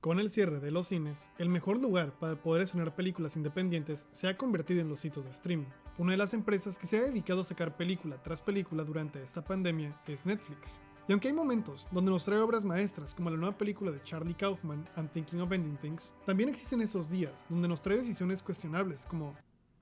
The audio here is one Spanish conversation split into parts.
Con el cierre de los cines, el mejor lugar para poder estrenar películas independientes se ha convertido en los sitios de streaming. Una de las empresas que se ha dedicado a sacar película tras película durante esta pandemia es Netflix. Y aunque hay momentos donde nos trae obras maestras como la nueva película de Charlie Kaufman, I'm Thinking of Ending Things, también existen esos días donde nos trae decisiones cuestionables como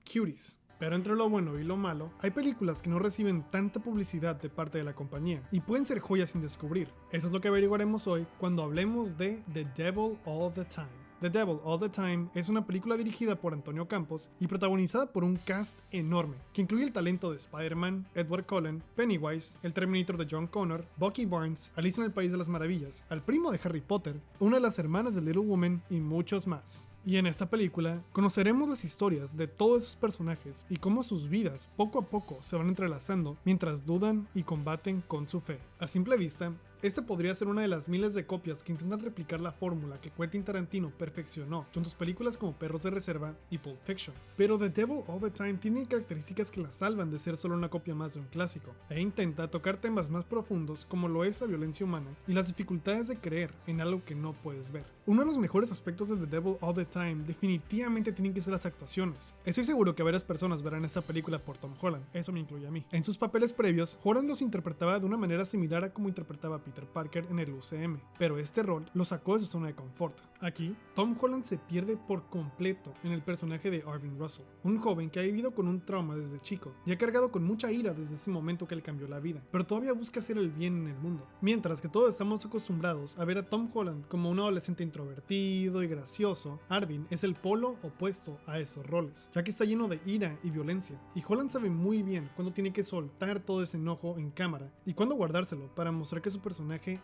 Cuties. Pero entre lo bueno y lo malo, hay películas que no reciben tanta publicidad de parte de la compañía y pueden ser joyas sin descubrir. Eso es lo que averiguaremos hoy cuando hablemos de The Devil All the Time. The Devil All the Time es una película dirigida por Antonio Campos y protagonizada por un cast enorme, que incluye el talento de Spider-Man, Edward Cullen, Pennywise, el Terminator de John Connor, Bucky Barnes, Alicia en el País de las Maravillas, al primo de Harry Potter, una de las hermanas de Little Woman y muchos más. Y en esta película conoceremos las historias de todos esos personajes y cómo sus vidas poco a poco se van entrelazando mientras dudan y combaten con su fe. A simple vista, esta podría ser una de las miles de copias que intentan replicar la fórmula que Quentin Tarantino perfeccionó con sus películas como Perros de Reserva y Pulp Fiction. Pero The Devil All the Time tiene características que la salvan de ser solo una copia más de un clásico, e intenta tocar temas más profundos como lo es la violencia humana y las dificultades de creer en algo que no puedes ver. Uno de los mejores aspectos de The Devil All the Time definitivamente tienen que ser las actuaciones. Estoy seguro que varias personas verán esta película por Tom Holland, eso me incluye a mí. En sus papeles previos, Holland los interpretaba de una manera similar a como interpretaba a Peter Parker en el UCM, pero este rol lo sacó de su zona de confort. Aquí, Tom Holland se pierde por completo en el personaje de Arvin Russell, un joven que ha vivido con un trauma desde chico y ha cargado con mucha ira desde ese momento que le cambió la vida, pero todavía busca hacer el bien en el mundo. Mientras que todos estamos acostumbrados a ver a Tom Holland como un adolescente introvertido y gracioso, Arvin es el polo opuesto a esos roles, ya que está lleno de ira y violencia, y Holland sabe muy bien cuándo tiene que soltar todo ese enojo en cámara y cuándo guardárselo para mostrar que su personaje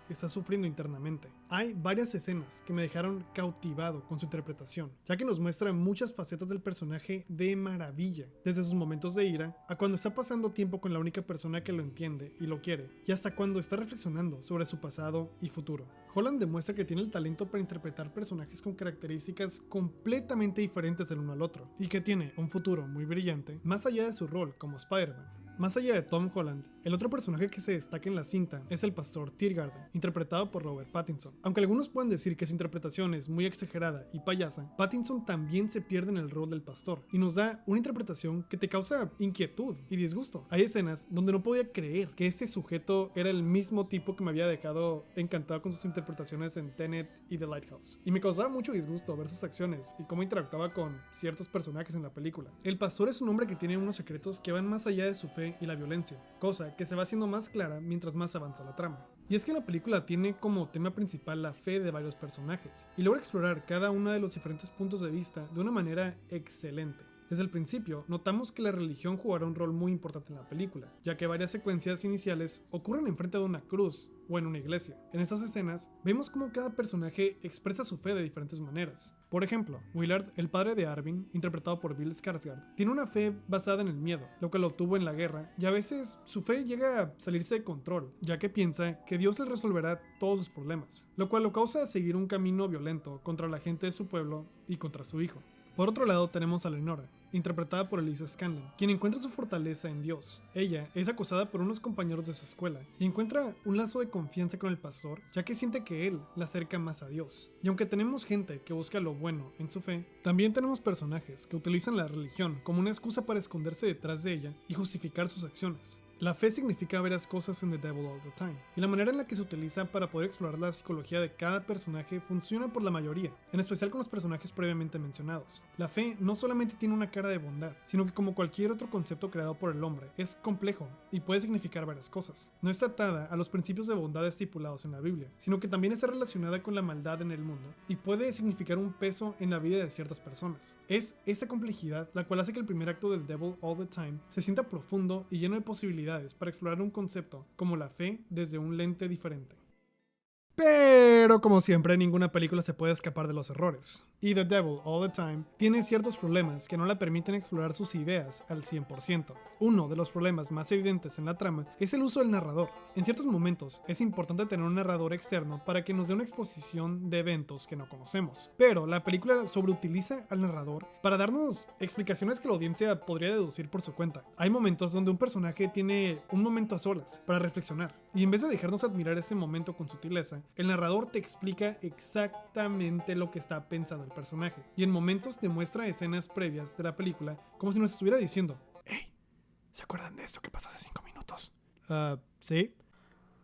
está sufriendo internamente. Hay varias escenas que me dejaron cautivado con su interpretación, ya que nos muestra muchas facetas del personaje de maravilla, desde sus momentos de ira a cuando está pasando tiempo con la única persona que lo entiende y lo quiere, y hasta cuando está reflexionando sobre su pasado y futuro. Holland demuestra que tiene el talento para interpretar personajes con características completamente diferentes del uno al otro, y que tiene un futuro muy brillante más allá de su rol como Spider-Man. Más allá de Tom Holland, el otro personaje que se destaca en la cinta es el pastor Tiergarten, interpretado por Robert Pattinson. Aunque algunos pueden decir que su interpretación es muy exagerada y payasa, Pattinson también se pierde en el rol del pastor y nos da una interpretación que te causa inquietud y disgusto. Hay escenas donde no podía creer que este sujeto era el mismo tipo que me había dejado encantado con sus interpretaciones en Tenet y The Lighthouse, y me causaba mucho disgusto ver sus acciones y cómo interactuaba con ciertos personajes en la película. El pastor es un hombre que tiene unos secretos que van más allá de su fe y la violencia, cosa que se va haciendo más clara mientras más avanza la trama. Y es que la película tiene como tema principal la fe de varios personajes, y logra explorar cada uno de los diferentes puntos de vista de una manera excelente. Desde el principio, notamos que la religión jugará un rol muy importante en la película, ya que varias secuencias iniciales ocurren enfrente de una cruz o en una iglesia. En estas escenas, vemos cómo cada personaje expresa su fe de diferentes maneras. Por ejemplo, Willard, el padre de Arvin, interpretado por Bill Skarsgård, tiene una fe basada en el miedo, lo que lo obtuvo en la guerra, y a veces su fe llega a salirse de control, ya que piensa que Dios le resolverá todos sus problemas, lo cual lo causa a seguir un camino violento contra la gente de su pueblo y contra su hijo. Por otro lado tenemos a Lenora, interpretada por Elisa Scanlon, quien encuentra su fortaleza en Dios. Ella es acosada por unos compañeros de su escuela y encuentra un lazo de confianza con el pastor, ya que siente que él la acerca más a Dios. Y aunque tenemos gente que busca lo bueno en su fe, también tenemos personajes que utilizan la religión como una excusa para esconderse detrás de ella y justificar sus acciones. La fe significa varias cosas en The Devil All the Time, y la manera en la que se utiliza para poder explorar la psicología de cada personaje funciona por la mayoría, en especial con los personajes previamente mencionados. La fe no solamente tiene una cara de bondad, sino que como cualquier otro concepto creado por el hombre, es complejo y puede significar varias cosas. No está atada a los principios de bondad estipulados en la Biblia, sino que también está relacionada con la maldad en el mundo y puede significar un peso en la vida de ciertas personas. Es esta complejidad la cual hace que el primer acto del Devil All the Time se sienta profundo y lleno de posibilidades para explorar un concepto como la fe desde un lente diferente. Pero como siempre, ninguna película se puede escapar de los errores. Y The Devil All the Time tiene ciertos problemas que no la permiten explorar sus ideas al 100%. Uno de los problemas más evidentes en la trama es el uso del narrador. En ciertos momentos es importante tener un narrador externo para que nos dé una exposición de eventos que no conocemos. Pero la película sobreutiliza al narrador para darnos explicaciones que la audiencia podría deducir por su cuenta. Hay momentos donde un personaje tiene un momento a solas para reflexionar, Y en vez de dejarnos admirar ese momento con sutileza, el narrador te explica exactamente lo que está pensando el personaje, y en momentos te muestra escenas previas de la película como si nos estuviera diciendo: hey, ¿se acuerdan de esto que pasó hace 5 minutos? ¿Sí?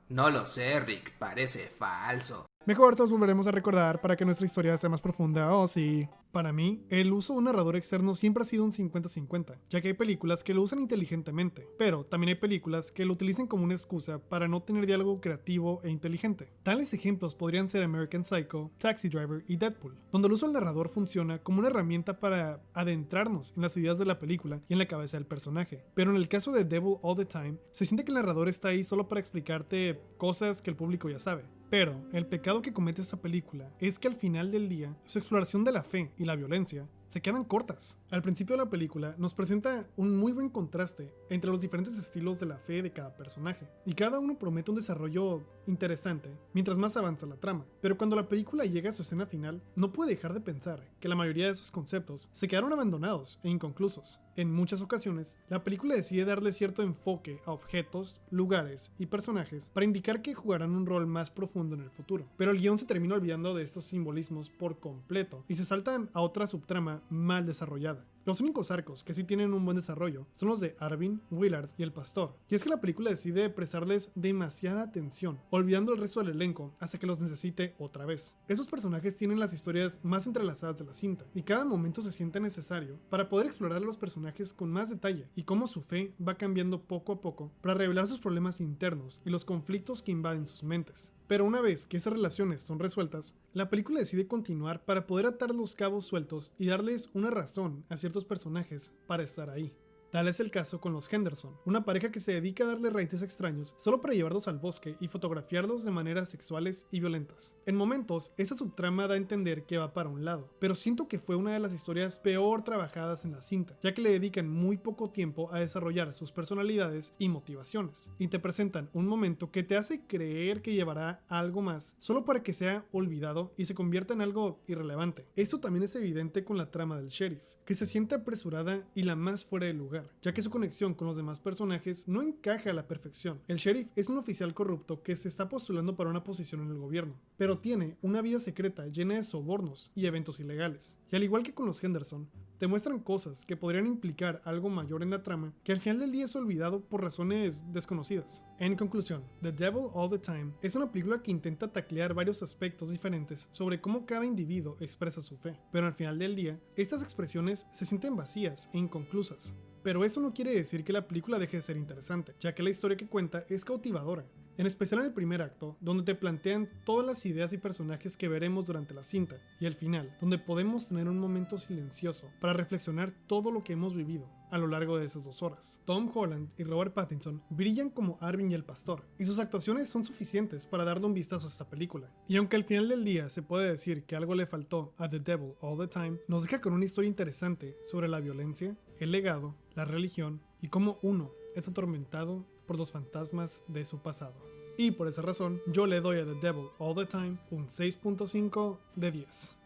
No lo sé, Rick, parece falso. Mejor nos volveremos a recordar para que nuestra historia sea más profunda, oh sí. Para mí, el uso de un narrador externo siempre ha sido un 50-50, ya que hay películas que lo usan inteligentemente, pero también hay películas que lo utilizan como una excusa para no tener diálogo creativo e inteligente. Tales ejemplos podrían ser American Psycho, Taxi Driver y Deadpool, donde el uso del narrador funciona como una herramienta para adentrarnos en las ideas de la película y en la cabeza del personaje. Pero en el caso de Devil All the Time, se siente que el narrador está ahí solo para explicarte cosas que el público ya sabe. Pero el pecado que comete esta película es que al final del día, su exploración de la fe y la violencia se quedan cortas. Al principio de la película nos presenta un muy buen contraste entre los diferentes estilos de la fe de cada personaje, y cada uno promete un desarrollo interesante mientras más avanza la trama. Pero cuando la película llega a su escena final, no puede dejar de pensar que la mayoría de esos conceptos se quedaron abandonados e inconclusos. En muchas ocasiones, la película decide darle cierto enfoque a objetos, lugares y personajes para indicar que jugarán un rol más profundo en el futuro. Pero el guión se termina olvidando de estos simbolismos por completo y se saltan a otra subtrama mal desarrollada. Los únicos arcos que sí tienen un buen desarrollo son los de Arvin, Willard y el pastor. Y es que la película decide prestarles demasiada atención, olvidando el resto del elenco hasta que los necesite otra vez. Esos personajes tienen las historias más entrelazadas de la cinta, y cada momento se siente necesario para poder explorar a los personajes con más detalle y cómo su fe va cambiando poco a poco para revelar sus problemas internos y los conflictos que invaden sus mentes. Pero una vez que esas relaciones son resueltas, la película decide continuar para poder atar los cabos sueltos y darles una razón a ciertos personajes para estar ahí. Tal es el caso con los Henderson, una pareja que se dedica a darle raíces extraños solo para llevarlos al bosque y fotografiarlos de maneras sexuales y violentas. En momentos, esa subtrama da a entender que va para un lado, pero siento que fue una de las historias peor trabajadas en la cinta, ya que le dedican muy poco tiempo a desarrollar sus personalidades y motivaciones, y te presentan un momento que te hace creer que llevará a algo más, solo para que sea olvidado y se convierta en algo irrelevante. Eso también es evidente con la trama del sheriff, que se siente apresurada y la más fuera de lugar, ya que su conexión con los demás personajes no encaja a la perfección. El sheriff es un oficial corrupto que se está postulando para una posición en el gobierno, pero tiene una vida secreta llena de sobornos y eventos ilegales. Y al igual que con los Henderson, te muestran cosas que podrían implicar algo mayor en la trama, que al final del día es olvidado por razones desconocidas. En conclusión, The Devil All the Time es una película que intenta taclear varios aspectos diferentes sobre cómo cada individuo expresa su fe, pero al final del día, estas expresiones se sienten vacías e inconclusas. Pero eso no quiere decir que la película deje de ser interesante, ya que la historia que cuenta es cautivadora, en especial en el primer acto, donde te plantean todas las ideas y personajes que veremos durante la cinta, y al final, donde podemos tener un momento silencioso para reflexionar todo lo que hemos vivido a lo largo de esas 2 horas. Tom Holland y Robert Pattinson brillan como Arvin y el pastor, y sus actuaciones son suficientes para darle un vistazo a esta película. Y aunque al final del día se puede decir que algo le faltó a The Devil All the Time, nos deja con una historia interesante sobre la violencia, el legado, la religión y cómo uno es atormentado por los fantasmas de su pasado. Y por esa razón, yo le doy a The Devil All the Time un 6.5 de 10.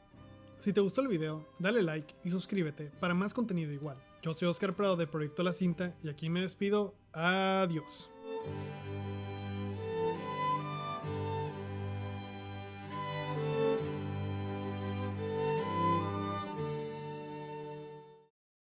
Si te gustó el video, dale like y suscríbete para más contenido igual. Yo soy Oscar Prado de Proyecto La Cinta y aquí me despido. Adiós.